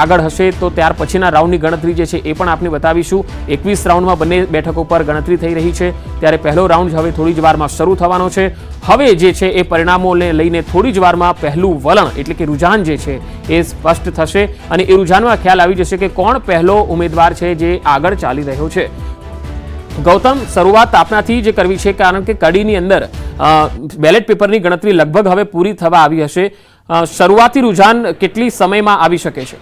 આગળ હશે તો ત્યાર પછીના રાઉન્ડની ગણતરી જે છે એ પણ આપને બતાવીશું। 21 રાઉન્ડમાં બંને બેઠકો પર ગણતરી થઈ રહી છે, ત્યારે પહેલો રાઉન્ડ હવે થોડી જ વારમાં શરૂ થવાનો છે। હવે જે છે એ પરિણામોને લઈને થોડી જ વારમાં પહેલું વલણ એટલે કે રુઝાન જે છે એ સ્પષ્ટ થશે અને એ રુઝાનમાં ખ્યાલ આવી જશે કે કોણ પહેલો ઉમેદવાર છે જે આગળ ચાલી રહ્યો છે। ગૌતમ, શરૂઆત આપનાથી જ કરવી છે કારણ કે કડીની અંદર બેલેટ પેપરની ગણતરી લગભગ હવે પૂરી થવા આવી હશે। શરૂઆતી રુઝાન કેટલી સમયમાં આવી શકે છે?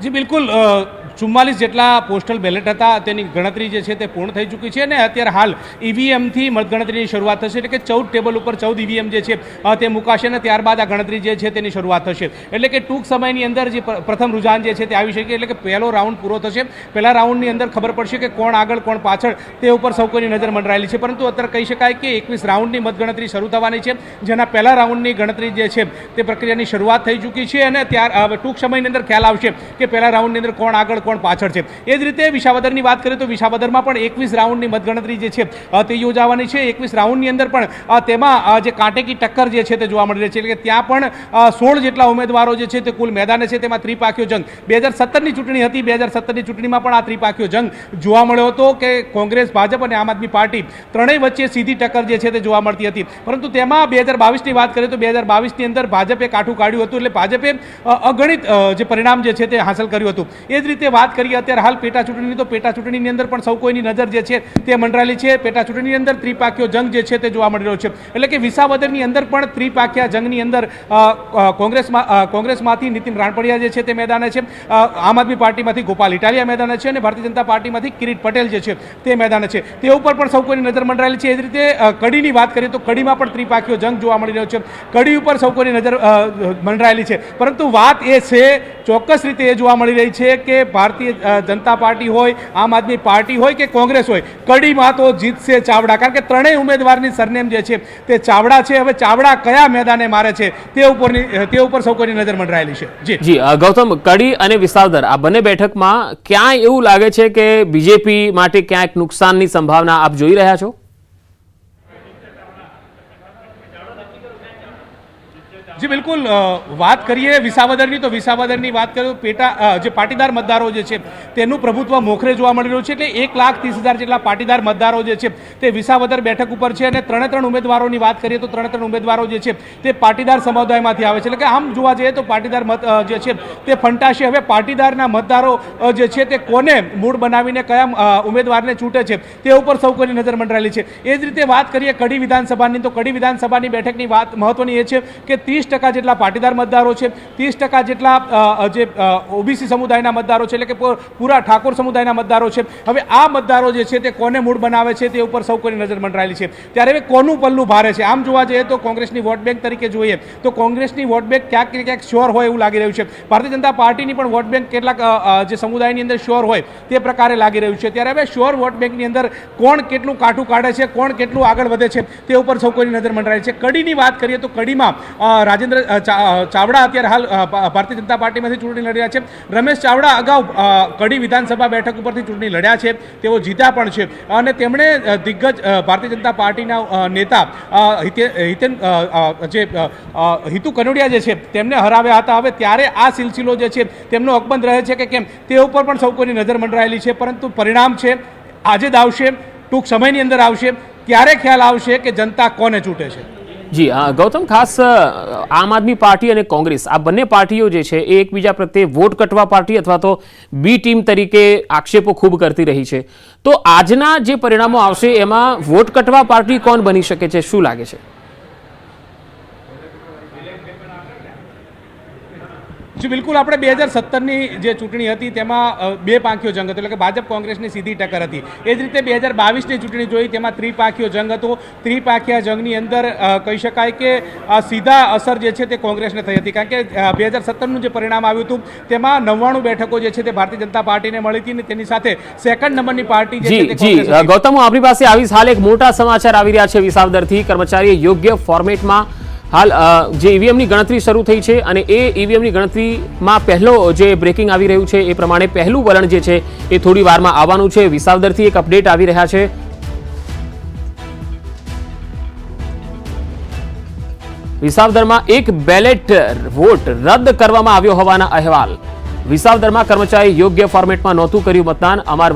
જી બિલકુલ, 44 જેટલા પોસ્ટલ બેલેટ હતા તેની ગણતરી જે છે તે પૂર્ણ થઈ ચૂકી છે અને અત્યારે હાલ ઈવીએમથી મતગણતરીની શરૂઆત થશે, એટલે કે 14 ટેબલ ઉપર 14 ઈવીએમ જે છે તે મુકાશે અને ત્યારબાદ આ ગણતરી જે છે તેની શરૂઆત થશે। એટલે કે ટૂંક સમયની અંદર જે પ્રથમ રુઝાન જે છે તે આવી શકે, એટલે કે પહેલો રાઉન્ડ પૂરો થશે। પહેલા રાઉન્ડની અંદર ખબર પડશે કે કોણ આગળ કોણ પાછળ તે ઉપર સૌ કોઈની નજર મંડરાયેલી છે, પરંતુ અત્યારે કહી શકાય કે 21 રાઉન્ડની મતગણતરી શરૂ થવાની છે, જેના પહેલા રાઉન્ડની ગણતરી જે છે તે પ્રક્રિયાની શરૂઆત થઈ ચૂકી છે અને ટૂંક સમયની અંદર ખ્યાલ આવશે કે પહેલા રાઉન્ડની અંદર કોણ આગળ કોણ પાછળ છે। એ જ રીતે વિસાવદરની વાત કરીએ તો વિસાવદરમાં પણ 21 રાઉન્ડની મતગણતરી જે છે તે યોજાવાની છે। 21 રાઉન્ડની અંદર પણ તેમાં જે કાંટેકી ટક્કર જે છે તે જોવા મળી રહી છે, એટલે કે ત્યાં પણ 16 જેટલા ઉમેદવારો જે છે તે કુલ મેદાને છે, તેમાં ત્રિપાખીયો જંગ 2017ની ચૂંટણી હતી, 2017ની ચૂંટણીમાં પણ આ ત્રિપાખીયો જંગ જોવા મળ્યો હતો કે કોંગ્રેસ, ભાજપ અને આમ આદમી પાર્ટી ત્રણેય વચ્ચે સીધી ટક્કર જે છે તે જોવા મળતી હતી, પરંતુ તેમાં 2022ની વાત કરીએ તો 2022ની અંદર ભાજપે કાઠું કાઢ્યું હતું, એટલે ભાજપે અગણિત જે પરિણામ જે છે તે હાંસલ કર્યું હતું। એ જ રીતે વાત કરીએ અત્યારે હાલ પેટા ચૂંટણીની, તો પેટા ચૂંટણીની અંદર પણ સૌ કોઈની નજર જે છે તે મંડરાયેલી છે। પેટા ચૂંટણીની અંદર ત્રિપાખીયો જંગ જે છે તે જોવા મળી રહ્યો છે, એટલે કે વિસાવદરની અંદર પણ ત્રિપાખીયા જંગની અંદર કોંગ્રેસમાંથી નીતિન રાણપડિયા જે છે તે મેદાને છે, આમ આદમી પાર્ટીમાંથી ગોપાલ ઇટાલિયા મેદાને છે અને ભારતીય જનતા પાર્ટીમાંથી કિરીટ પટેલ જે છે તે મેદાને છે, તે ઉપર પણ સૌ કોઈની નજર મંડરાયેલી છે। એ જ રીતે કડીની વાત કરીએ તો કડીમાં પણ ત્રિપાખીયો જંગ જોવા મળી રહ્યો છે, કડી ઉપર સૌ કોઈની નજર મંડરાયેલી છે, પરંતુ વાત એ છે ચોક્કસ રીતે એ જોવા મળી રહી છે કે ભારતીય જનતા પાર્ટી હોય, આમ આદમી પાર્ટી હોય કે કોંગ્રેસ હોય, કડીમાં તો જીતશે ચાવડા, કારણ કે ત્રણેય ઉમેદવારની સરનેમ જે છે તે ચાવડા છે। હવે ચાવડા કયા મેદાને મારે છે તે ઉપર સૌ કોઈની નજર મંડરાયેલી છે। જી ગૌતમ, કડી અને વિસાવદર આ બંને બેઠકમાં ક્યાંય એવું લાગે છે કે બીજેપી માટે ક્યાંક નુકસાનની સંભાવના આપ જોઈ રહ્યા છો? જી બિલકુલ, વાત કરીએ વિસાવદરની તો વિસાવદરની વાત કરીએ તો જે પાટીદાર મતદારો જે છે તેનું પ્રભુત્વ મોખરે જોવા મળી રહ્યું છે, એટલે 1,30,000 જેટલા પાટીદાર મતદારો જે છે તે વિસાવદર બેઠક ઉપર છે અને 3 ઉમેદવારોની વાત કરીએ તો 3 ઉમેદવારો જે છે તે પાટીદાર સમુદાયમાંથી આવે છે, એટલે કે આમ જોવા જઈએ તો પાટીદાર મત જે છે તે ફંટાશે। હવે પાટીદારના મતદારો જે છે તે કોને મૂળ બનાવીને કયા ઉમેદવારને ચૂંટે છે તે ઉપર સૌ કોઈની નજર મંડરાયેલી છે। એ જ રીતે વાત કરીએ કડી વિધાનસભાની, તો કડી વિધાનસભાની બેઠકની વાત મહત્વની એ છે કે 30% જેટલા પાટીદાર મતદારો છે, 30% જેટલા જે ઓબીસી સમુદાયના મતદારો છે, એટલે કે પૂરા ઠાકોર સમુદાયના મતદારો છે। હવે આ મતદારો જે છે તે કોને મૂળ બનાવે છે તે ઉપર સૌ કોઈની નજર મંડરાયેલી છે। ત્યારે હવે કોનું પલ્લું ભારે છે? આમ જોવા જઈએ તો કોંગ્રેસની વોટ બેંક તરીકે જોઈએ તો કોંગ્રેસની વોટ બેંક ક્યાંક ને ક્યાંક શ્યોર હોય એવું લાગી રહ્યું છે, ભારતીય જનતા પાર્ટીની પણ વોટ બેંક કેટલાક જે સમુદાયની અંદર શ્યોર હોય તે પ્રકારે લાગી રહ્યું છે। ત્યારે હવે શ્યોર વોટ બેંકની અંદર કોણ કેટલું કાઠું કાઢે છે, કોણ કેટલું આગળ વધે છે તે ઉપર સૌ કોઈની નજર મંડરાયેલી છે। કડીની વાત કરીએ તો કડીમાં રાજેન્દ્ર ચાવડા અત્યારે હાલ ભારતીય જનતા પાર્ટીમાંથી ચૂંટણી લડ્યા છે। રમેશ ચાવડા અગાઉ કડી વિધાનસભા બેઠક ઉપરથી ચૂંટણી લડ્યા છે, તેઓ જીત્યા પણ છે અને તેમણે દિગ્ગજ ભારતીય જનતા પાર્ટીના નેતા હિતુ કનોડિયા જે છે તેમને હરાવ્યા હતા। હવે ત્યારે આ સિલસિલો જે છે તેમનો અકબંધ રહે છે કે કેમ તે ઉપર પણ સૌ કોઈની નજર મંડરાયેલી છે, પરંતુ પરિણામ છે આજે જ આવશે, ટૂંક સમયની અંદર આવશે, ત્યારે ખ્યાલ આવશે કે જનતા કોને ચૂંટે છે। જી ગૌતમ, ખાસ આમ આદમી પાર્ટી અને કોંગ્રેસ આ બંને પાર્ટીઓ જે છે એ એકબીજા પ્રત્યે વોટ કટવા પાર્ટી અથવા તો બી ટીમ તરીકે આક્ષેપો ખૂબ કરતી રહી છે, તો આજના જે પરિણામો આવશે એમાં વોટ કટવા પાર્ટી કોણ બની શકે છે, શું લાગે છે? જી બિલકુલ, આપણે 2017ની જે ચૂંટણી હતી તેમાં 2 પાંખીયો જંગ હતો, એટલે કે ભાજપ કોંગ્રેસની સીધી ટક્કર હતી। એ જ રીતે 2022ની ચૂંટણી જોઈ તેમાં ત્રિપાખીયો જંગ હતો। ત્રિપાખીયા જંગની અંદર કહી શકાય કે સીધા અસર જે છે તે કોંગ્રેસને થઈ હતી, કારણ કે 2017નું જે પરિણામ આવ્યું હતું તેમાં 99 બેઠકો જે છે તે ભારતીય જનતા પાર્ટીને મળી હતી અને તેની સાથે સેકન્ડ નંબરની પાર્ટી જે છે જી ગૌતમ, હું આપણી પાસે આવીશ। હાલ એક મોટા સમાચાર આવી રહ્યા છે વિસાવદરથી, કર્મચારીએ યોગ્ય ફોર્મેટમાં હાલ જે ઈવીએમની ગણતરી શરૂ થઈ છે અને એ ઈવીએમની ગણતરીમાં પહેલો જે બ્રેકિંગ આવી રહ્યું છે એ પ્રમાણે પહેલું વલણ જે છે એ થોડી વારમાં આવવાનું છે। વિસાવદરથી એક અપડેટ આવી રહ્યા છે। વિસાવદરમાં એક બેલેટ વોટ રદ કરવામાં આવ્યો હોવાના અહેવાલ. વિસાવદરમાં કર્મચારી યોગ્ય ફોર્મેટમાં નહોતું કર્યું મતદાન. અમાર